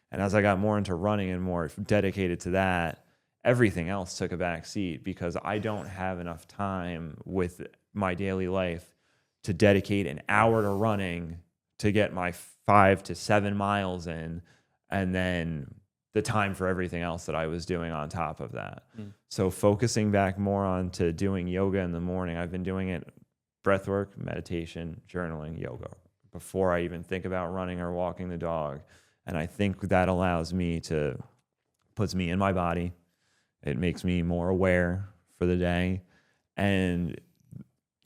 And as I got more into running and more dedicated to that, everything else took a back seat because I don't have enough time with my daily life to dedicate an hour to running to get my 5 to 7 miles in, and then the time for everything else that I was doing on top of that. So focusing back more on to doing yoga in the morning. I've been doing it breath work, meditation, journaling, yoga before I even think about running or walking the dog. And I think that puts me in my body. It makes me more aware for the day, and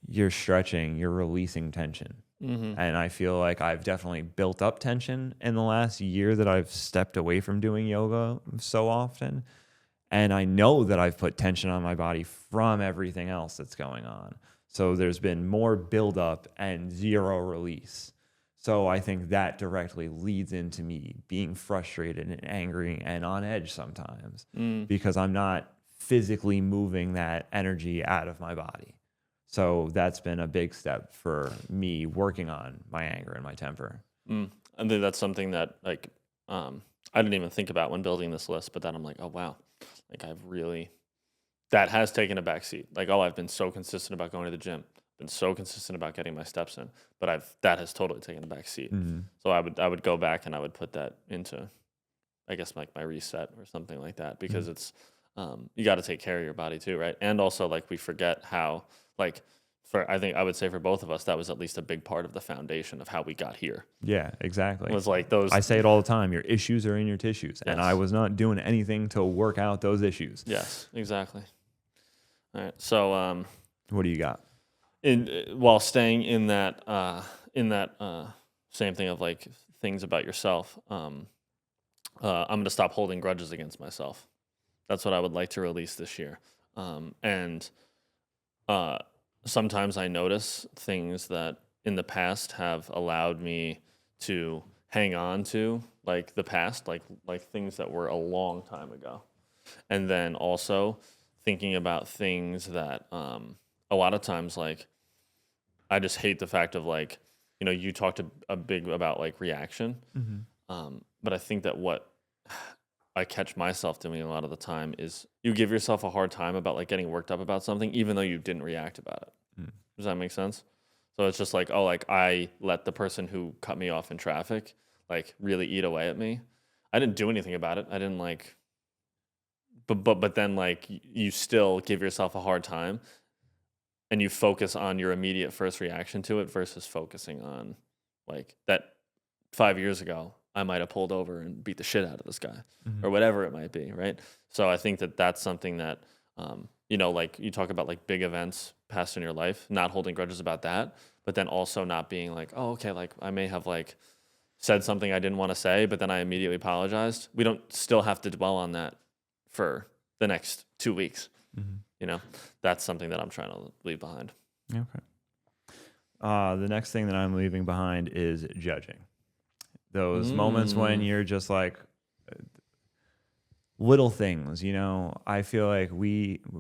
you're stretching, you're releasing tension. And I feel like I've definitely built up tension in the last year that I've stepped away from doing yoga so often. And I know that I've put tension on my body from everything else that's going on. So there's been more buildup and zero release. So I think that directly leads into me being frustrated and angry and on edge sometimes because I'm not physically moving that energy out of my body. So that's been a big step for me working on my anger and my temper. I think that's something that like I didn't even think about when building this list, but then I'm like, oh wow, like that has taken a back seat. Like, oh, I've been so consistent about going to the gym, been so consistent about getting my steps in, but that has totally taken a back seat. So I would go back and I would put that into, I guess, like my reset or something like that, because it's you got to take care of your body too, right? And also, like, we forget how, like, I think I would say for both of us, that was at least a big part of the foundation of how we got here. Yeah, exactly. It was like those. I say it all the time. Your issues are in your tissues, and Yes. I was not doing anything to work out those issues. Yes, exactly. All right. So, What do you got? while staying in that same thing of like things about yourself, I'm gonna stop holding grudges against myself. That's what I would like to release this year. And sometimes I notice things that in the past have allowed me to hang on to, like the past, like things that were a long time ago. And then also thinking about things that a lot of times, like, I just hate the fact of, like, you talked a big about like reaction. But I think that what I catch myself doing a lot of the time is you give yourself a hard time about like getting worked up about something, even though you didn't react about it. Does that make sense? So it's just like, oh, like I let the person who cut me off in traffic like really eat away at me. I didn't do anything about it. I didn't like, but then like you still give yourself a hard time, and you focus on your immediate first reaction to it versus focusing on like that 5 years ago I might have pulled over and beat the shit out of this guy or whatever it might be, right? So I think that that's something that like you talk about like big events past in your life, not holding grudges about that, but then also not being like, oh, okay, like I may have like said something I didn't want to say, but then I immediately apologized. We don't still have to dwell on that for the next 2 weeks. That's something that I'm trying to leave behind. Okay. The next thing that I'm leaving behind is judging. Those moments when you're just like little things, I feel like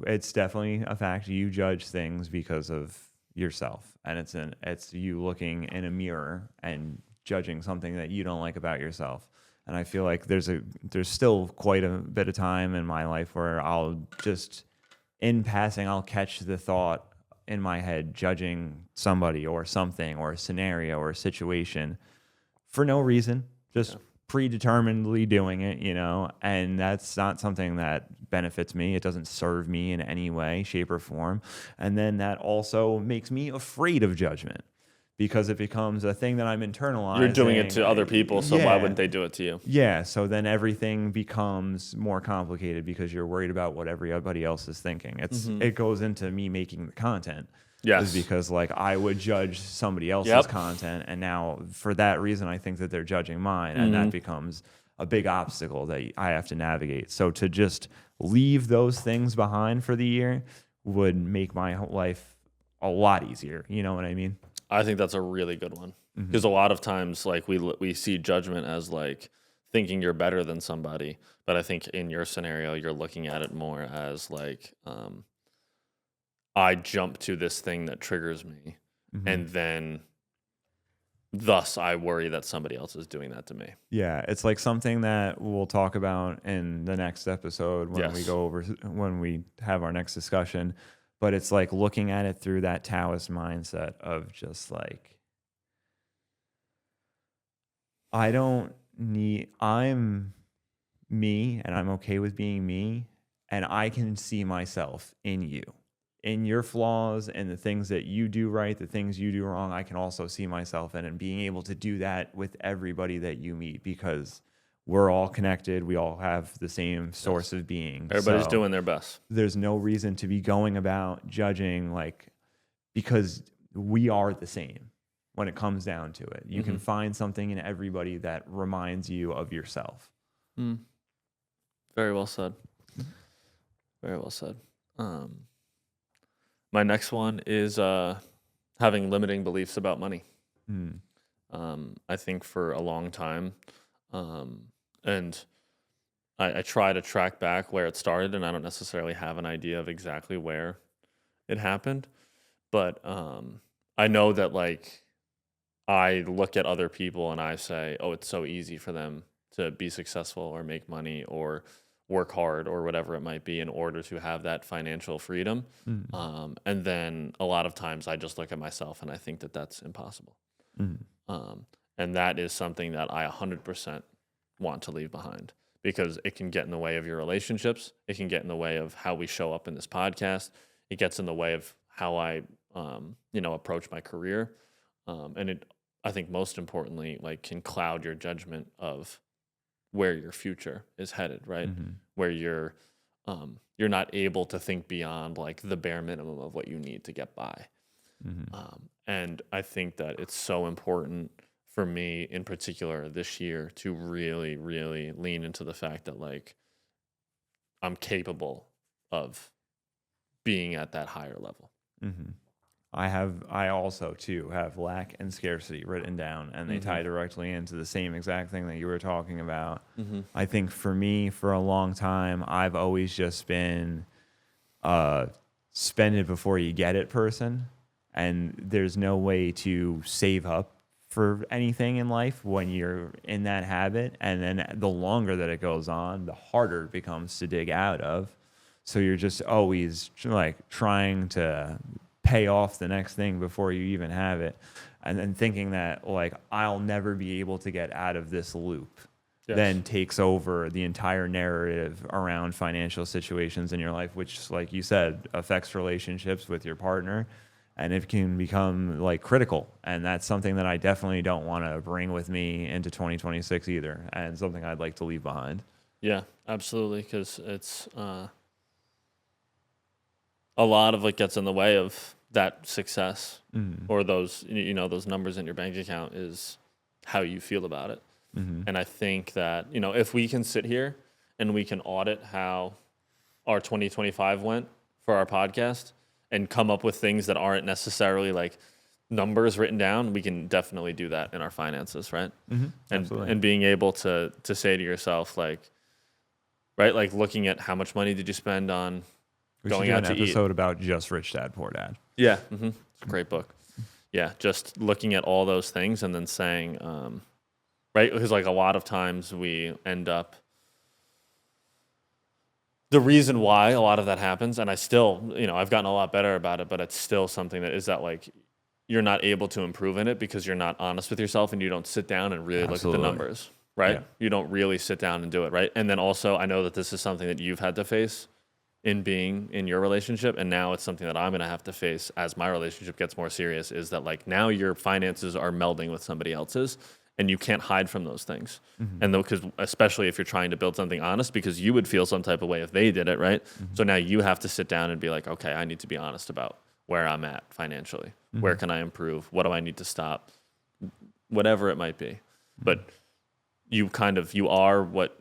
it's definitely a fact. You judge things because of yourself, and it's you looking in a mirror and judging something that you don't like about yourself. And I feel like there's still quite a bit of time in my life where I'll just, in passing, I'll catch the thought in my head judging somebody or something or a scenario or a situation for no reason, just predeterminedly doing it, and that's not something that benefits me. It doesn't serve me in any way, shape, or form. And then that also makes me afraid of judgment because it becomes a thing that I'm internalizing. You're doing it to other people, so why wouldn't they do it to you? Yeah, so then everything becomes more complicated because you're worried about what everybody else is thinking. It goes into me making the content. Yes. Is because like I would judge somebody else's content, and now for that reason I think that they're judging mine, and that becomes a big obstacle that I have to navigate. So to just leave those things behind for the year would make my life a lot easier. You know what I mean? I think that's a really good one, because a lot of times like we see judgment as like thinking you're better than somebody, but I think in your scenario you're looking at it more as like I jump to this thing that triggers me, and then thus I worry that somebody else is doing that to me. Yeah, it's like something that we'll talk about in the next episode when we have our next discussion. But it's like looking at it through that Taoist mindset of just like, I'm me, and I'm okay with being me, and I can see myself in you. In your flaws and the things that you do right, the things you do wrong, I can also see myself in, and being able to do that with everybody that you meet, because we're all connected. We all have the same source of being. Everybody's doing their best. There's no reason to be going about judging, like, because we are the same when it comes down to it. You can find something in everybody that reminds you of yourself. Very well said. Very well said. My next one is having limiting beliefs about money. I think for a long time, and I try to track back where it started, and I don't necessarily have an idea of exactly where it happened, but I know that like I look at other people and I say, oh, it's so easy for them to be successful or make money or work hard or whatever it might be in order to have that financial freedom. And then a lot of times I just look at myself and I think that that's impossible. And that is something that I 100% want to leave behind, because it can get in the way of your relationships. It can get in the way of how we show up in this podcast. It gets in the way of how I, approach my career. And it, I think most importantly, like can cloud your judgment of where your future is headed, right? Where you're not able to think beyond like the bare minimum of what you need to get by. And I think that it's so important for me in particular this year to really, really lean into the fact that like I'm capable of being at that higher level. I also too have lack and scarcity written down, and they tie directly into the same exact thing that you were talking about. I think for me, for a long time, I've always just been spend it before you get it person, and there's no way to save up for anything in life when you're in that habit. And then the longer that it goes on, the harder it becomes to dig out of. So you're just always like trying to pay off the next thing before you even have it, and then thinking that like I'll never be able to get out of this loop. Then takes over the entire narrative around financial situations in your life, which, like you said, affects relationships with your partner, and it can become like critical. And that's something that I definitely don't want to bring with me into 2026 either, and something I'd like to leave behind. Yeah, absolutely, because a lot of what gets in the way of that success or those, those numbers in your bank account is how you feel about it. And I think that, if we can sit here and we can audit how our 2025 went for our podcast and come up with things that aren't necessarily like numbers written down, we can definitely do that in our finances, right? And being able to say to yourself, like, right, like looking at how much money did you spend on going out to eat. We should do an episode about just Rich Dad Poor Dad. Yeah, it's a great book. Yeah, just looking at all those things and then saying, right, because like a lot of times we end up. The reason why a lot of that happens, and I still, I've gotten a lot better about it, but it's still something that is that like you're not able to improve in it because you're not honest with yourself and you don't sit down and really look at the numbers, right? Yeah. You don't really sit down and do it, right? And then also, I know that this is something that you've had to face in being in your relationship, and now it's something that I'm going to have to face as my relationship gets more serious, is that like now your finances are melding with somebody else's. And you can't hide from those things. And because especially if you're trying to build something honest, because you would feel some type of way if they did it, right? So now you have to sit down and be like, okay, I need to be honest about where I'm at financially. Where can I improve? What do I need to stop? Whatever it might be. But you are what,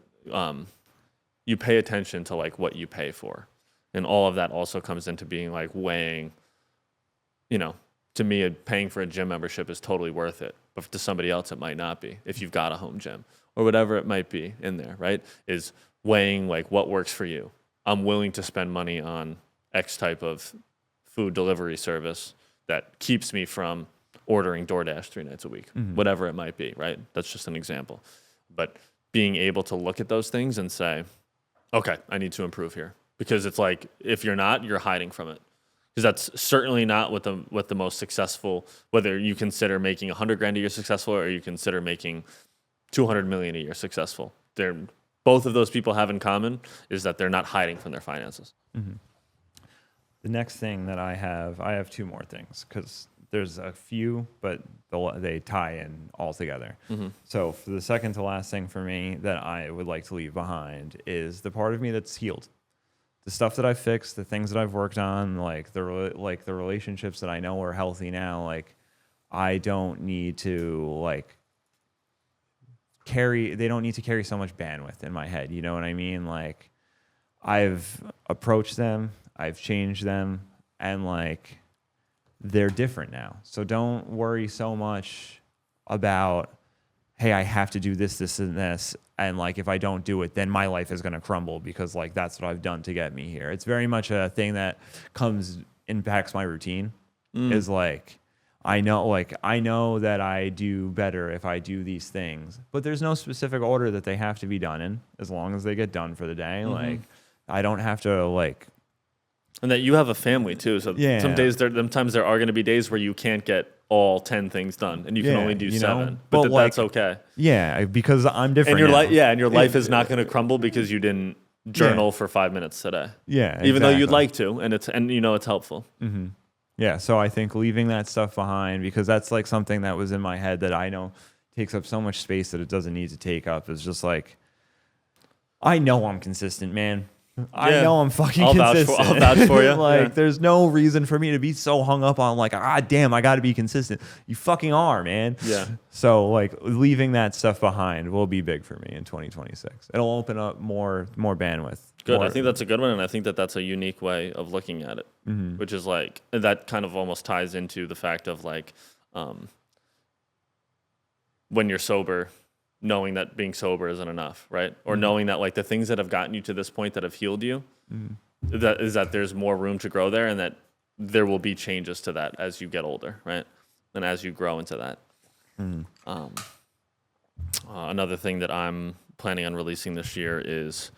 you pay attention to like what you pay for. And all of that also comes into being like weighing, to me, paying for a gym membership is totally worth it. But to somebody else, it might not be if you've got a home gym or whatever it might be in there, right? Is weighing like what works for you. I'm willing to spend money on X type of food delivery service that keeps me from ordering DoorDash 3 nights a week, whatever it might be, right? That's just an example. But being able to look at those things and say, okay, I need to improve here. Because it's like, if you're not, you're hiding from it. Because that's certainly not what the most successful, whether you consider making $100,000 a year successful or you consider making $200 million a year successful. Both of those people have in common is that they're not hiding from their finances. The next thing that I have 2 more things because there's a few, but they tie in all together. So for the second to last thing for me that I would like to leave behind is the part of me that's healed. The stuff that I've fixed, the things that I've worked on, like the relationships that I know are healthy now, like I don't need to they don't need to carry so much bandwidth in my head. You know what I mean? Like I've approached them, I've changed them, and like they're different now. So don't worry so much about, hey, I have to do this, this, and this. And like, if I don't do it, then my life is going to crumble because like, that's what I've done to get me here. It's very much a thing that impacts my routine is like, I know that I do better if I do these things, but there's no specific order that they have to be done in as long as they get done for the day. Like I don't have to like, and that you have a family too. So sometimes there are going to be days where you can't get all 10 things done and you can only do 7, but that's okay. Yeah. Because I'm different. And your life is not going to crumble because you didn't journal for 5 minutes today. Yeah. Exactly. Even though you'd like to, and it's helpful. Yeah. So I think leaving that stuff behind, because that's like something that was in my head that I know takes up so much space that it doesn't need to take up, is just like, I know I'm consistent, man. I know I'm fucking consistent. I'll vouch for you. There's no reason for me to be so hung up on like, damn, I got to be consistent. You fucking are, man. Yeah. So like leaving that stuff behind will be big for me in 2026. It'll open up more bandwidth. Good. I think that's a good one, and I think that that's a unique way of looking at it, which is like that kind of almost ties into the fact of like when you're sober, knowing that being sober isn't enough, right? Or knowing that like the things that have gotten you to this point that have healed you, that there's more room to grow there, and that there will be changes to that as you get older, right? And as you grow into that. Another thing that I'm planning on releasing this year is,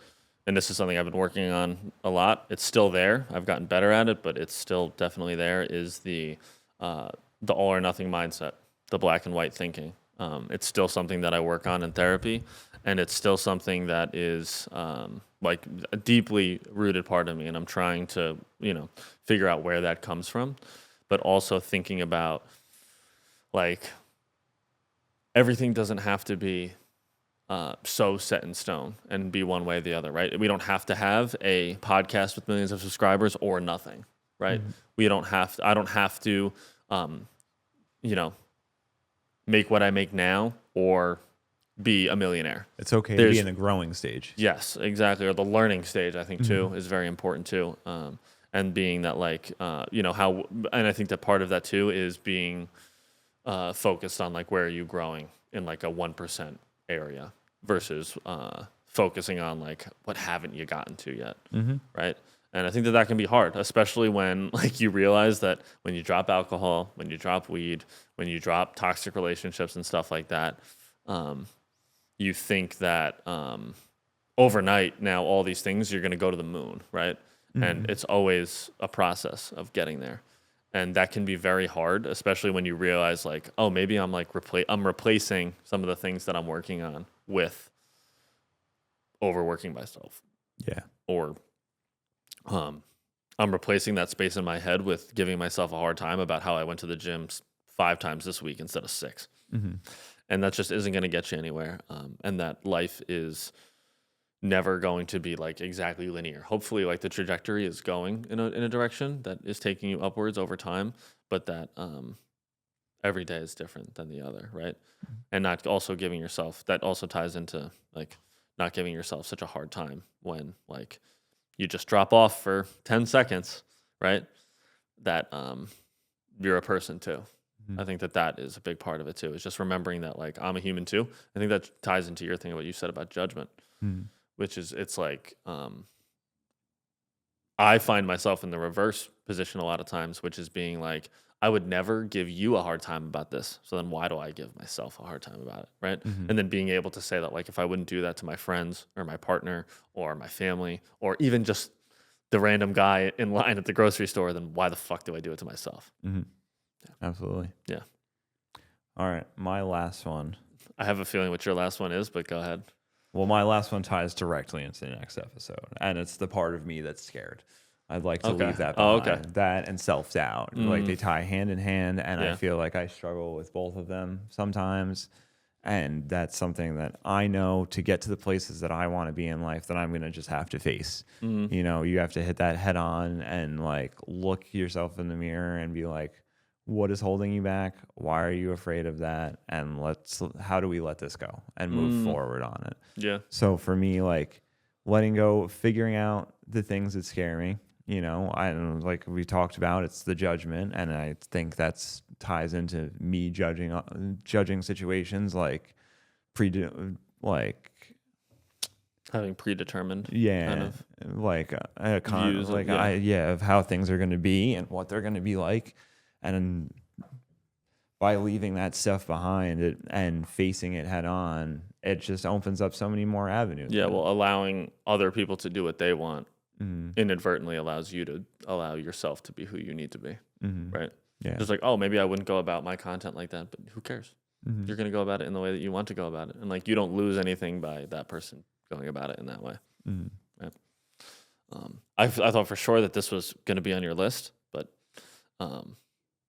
and this is something I've been working on a lot, it's still there, I've gotten better at it, but it's still definitely there, is the all or nothing mindset, the black and white thinking. It's still something that I work on in therapy, and it's still something that is like a deeply rooted part of me, and I'm trying to, figure out where that comes from, but also thinking about like everything doesn't have to be so set in stone and be one way or the other, right? We don't have to have a podcast with millions of subscribers or nothing. right? I don't have to, you know, make what I make now or be a millionaire. It's okay to be in the growing stage. Yes, exactly. Or the learning stage, I think, too, is very important, too. And being that, like, and I think that part of that, too, is being focused on, like, where are you growing in, like, a 1% area versus focusing on, like, what haven't you gotten to yet, right? And I think that that can be hard, especially when, like, you realize that when you drop alcohol, when you drop weed, when you drop toxic relationships and stuff like that, you think that overnight now all these things you're going to go to the moon, right? And it's always a process of getting there, and that can be very hard, especially when you realize like, oh, maybe I'm like I'm replacing some of the things that I'm working on with overworking myself, or I'm replacing that space in my head with giving myself a hard time about how I went to the gym 5 times this week instead of 6. And that just isn't going to get you anywhere. And that life is never going to be like exactly linear. Hopefully, like the trajectory is going in a direction that is taking you upwards over time, but that every day is different than the other, right? And not also giving yourself, that also ties into like not giving yourself such a hard time when like you just drop off for 10 seconds, right? That you're a person too. I think that that is a big part of it too. It's just remembering that like I'm a human too. I think that ties into your thing, what you said about judgment, which is it's like I find myself in the reverse position a lot of times, which is being like, I would never give you a hard time about this. So then why do I give myself a hard time about it, right? And then being able to say that like if I wouldn't do that to my friends or my partner or my family or even just the random guy in line at the grocery store, then why the fuck do I do it to myself? Absolutely. Yeah. All right. My last one. I have a feeling what your last one is, but go ahead. Well, my last one ties directly into the next episode, and it's the part of me that's scared. I'd like to leave that behind. That and self-doubt. Like they tie hand in hand, and I feel like I struggle with both of them sometimes. And that's something that I know to get to the places that I want to be in life that I'm going to just have to face. You know, you have to hit that head on and like look yourself in the mirror and be like, what is holding you back? Why are you afraid of that? And how do we let this go and move forward on it? Yeah. So for me, like letting go, figuring out the things that scare me, you know, like we talked about, it's the judgment. And I think that's ties into me judging situations like having predetermined. Kind of like views of how things are going to be and what they're going to be like. And by leaving that stuff behind it and facing it head on, it just opens up so many more avenues. Yeah, well, allowing other people to do what they want inadvertently allows you to allow yourself to be who you need to be, right? Yeah. Just like, oh, maybe I wouldn't go about my content like that, but who cares? You're going to go about it in the way that you want to go about it. And like, you don't lose anything by that person going about it in that way. Right? I thought for sure that this was going to be on your list, but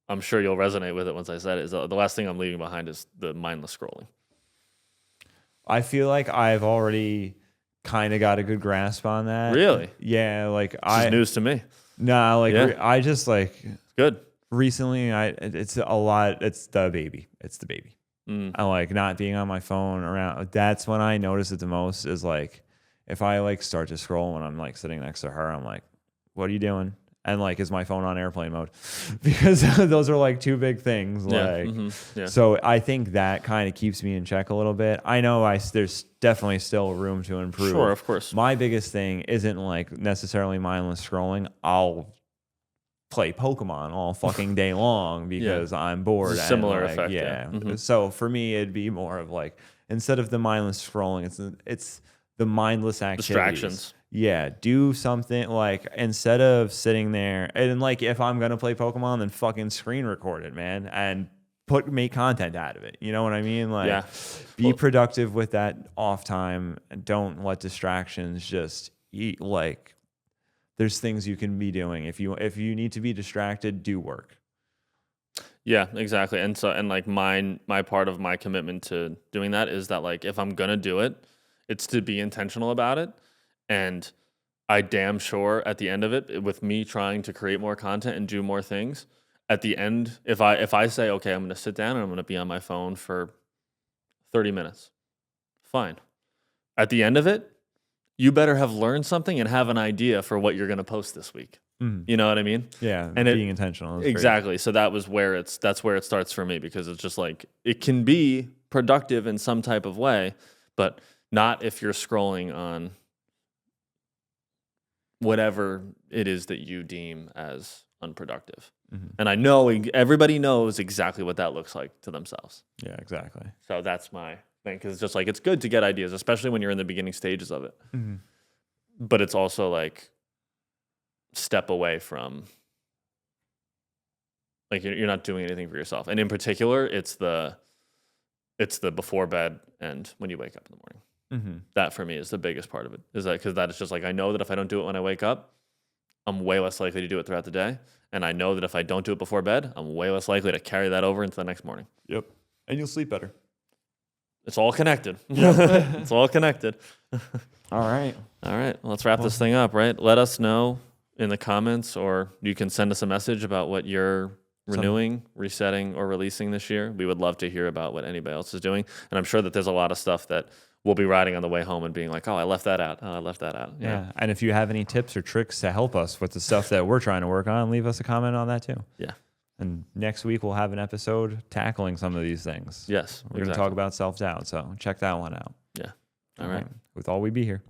I'm sure you'll resonate with it once I said it. Is the last thing I'm leaving behind is the mindless scrolling. I feel like I've already kind of got a good grasp on that. Really? Yeah. Like this is news to me. Nah. Like I just like good. Recently, it's a lot. It's the baby. I like not being on my phone around. That's when I notice it the most. Is like if I like start to scroll when I'm like sitting next to her, I'm like, "What are you doing?" And like, is my phone on airplane mode? Because those are like two big things. Like, so I think that kind of keeps me in check a little bit. I know there's definitely still room to improve. Sure, of course. My biggest thing isn't like necessarily mindless scrolling. I'll play Pokemon all fucking day long because I'm bored. Similar effect. Yeah. So for me, it'd be more of like, instead of the mindless scrolling, it's the mindless activities. Distractions. Yeah, do something like instead of sitting there and like if I'm gonna play Pokemon, then fucking screen record it, man, and make content out of it. You know what I mean? Like, be productive with that off time, and don't let distractions just eat. Like, there's things you can be doing if you need to be distracted, do work. Yeah, exactly. And so like my part of my commitment to doing that is that like if I'm gonna do it, it's to be intentional about it. And I damn sure at the end of it, with me trying to create more content and do more things, at the end, if I say, okay, I'm going to sit down and I'm going to be on my phone for 30 minutes, fine. At the end of it, you better have learned something and have an idea for what you're going to post this week. You know what I mean? Yeah, and being intentional. Exactly. So that's where it starts for me, because it's just like, it can be productive in some type of way, but not if you're scrolling on whatever it is that you deem as unproductive. And I know everybody knows exactly what that looks like to themselves. Yeah, exactly. So that's my thing, because it's just like, it's good to get ideas, especially when you're in the beginning stages of it. But it's also like, step away from, like, you're not doing anything for yourself. And in particular, it's the before bed and when you wake up in the morning. That for me is the biggest part of it, is that, because that is just like, I know that if I don't do it when I wake up, I'm way less likely to do it throughout the day. And I know that if I don't do it before bed, I'm way less likely to carry that over into the next morning. Yep. And you'll sleep better. It's all connected. It's all connected. All right. All right. Let's wrap this thing up, right? Let us know in the comments, or you can send us a message about what you're renewing, resetting, or releasing this year. We would love to hear about what anybody else is doing. And I'm sure that there's a lot of stuff that we'll be writing on the way home and being like, oh, I left that out. Oh, I left that out. Yeah. And if you have any tips or tricks to help us with the stuff that we're trying to work on, leave us a comment on that too. Yeah. And next week we'll have an episode tackling some of these things. Yes. We're going to talk about self-doubt. So check that one out. Yeah. All right. With all, we be here.